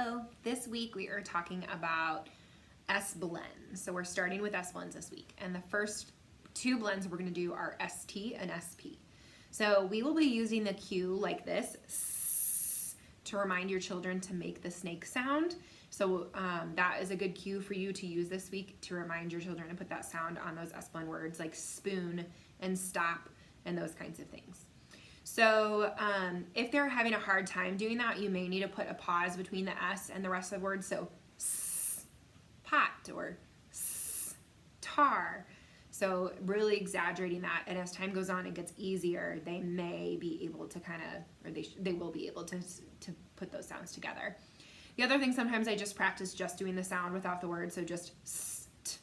Hello, this week we are talking about S blends. So we're starting with S blends this week. And the first two blends we're gonna do are ST and SP. So we will be using the cue like this S, to remind your children to make the snake sound. So that is a good cue for you to use this week to remind your children to put that sound on those S blend words like spoon and stop and those kinds of things. So if they're having a hard time doing that, you may need to put a pause between the S and the rest of the word. So s, pot or s, tar. So really exaggerating that, and as time goes on, it gets easier. They may be able to they will be able to put those sounds together. The other thing, sometimes I just practice just doing the sound without the word, so just st,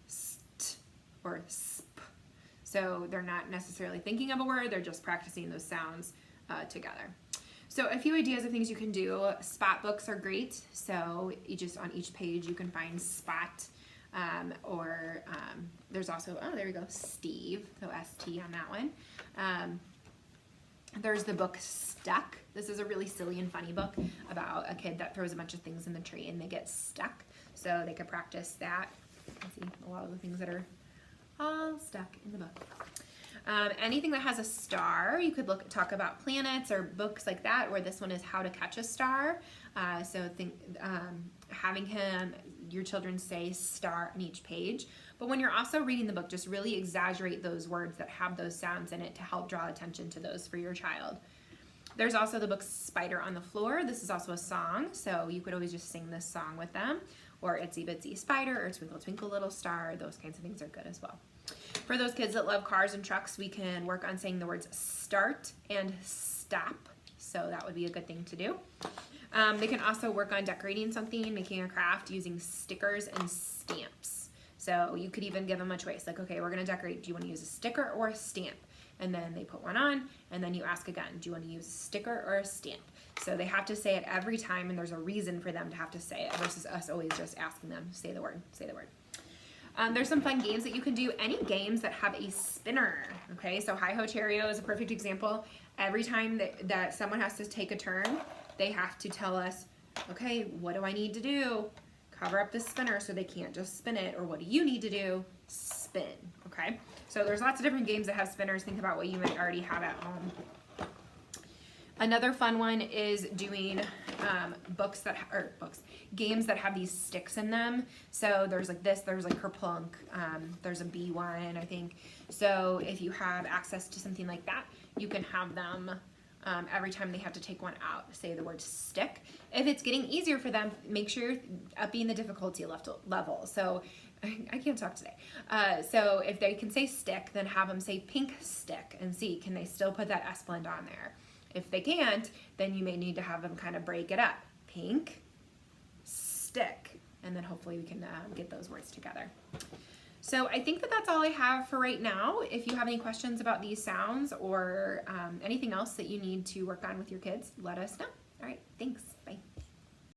st, or sp. So they're not necessarily thinking of a word, they're just practicing those sounds together. So a few ideas of things you can do. Spot books are great. So on each page you can find spot, there's also, oh, there we go, Steve, so ST on that one. There's the book Stuck. This is a really silly and funny book about a kid that throws a bunch of things in the tree and they get stuck. So they could practice that. You can see a lot of the things that are all stuck in the book. Anything that has a star, you could talk about planets or books like that, or this one is How to Catch a Star. So having your children say star on each page. But when you're also reading the book, just really exaggerate those words that have those sounds in it to help draw attention to those for your child. There's also the book Spider on the Floor. This is also a song, so you could always just sing this song with them, or Itsy Bitsy Spider, or Twinkle Twinkle Little Star. Those kinds of things are good as well. For those kids that love cars and trucks, we can work on saying the words start and stop, so that would be a good thing to do. They can also work on decorating something, making a craft using stickers and stamps. So you could even give them a choice, like, okay, we're gonna decorate, do you wanna use a sticker or a stamp? And then they put one on, and then you ask again, do you want to use a sticker or a stamp? So they have to say it every time, and there's a reason for them to have to say it versus us always just asking them, say the word, say the word. There's some fun games that you can do. Any games that have a spinner, okay? So Hi-Ho Cheerio is a perfect example. Every time that someone has to take a turn, they have to tell us, okay, what do I need to do? Cover up the spinner so they can't just spin it, or what do you need to do? Spin, okay? So there's lots of different games that have spinners. Think about what you might already have at home. Another fun one is doing games that have these sticks in them. So there's like this, there's like Kerplunk, there's a bee one, I think. So if you have access to something like that, you can have them every time they have to take one out, say the word stick. If it's getting easier for them, make sure you're upping the difficulty level. So I can't talk today. So if they can say stick, then have them say pink stick and see, can they still put that S blend on there? If they can't, then you may need to have them kind of break it up. Pink stick, and then hopefully we can get those words together. So I think that's all I have for right now. If you have any questions about these sounds or anything else that you need to work on with your kids, let us know. All right, thanks, bye.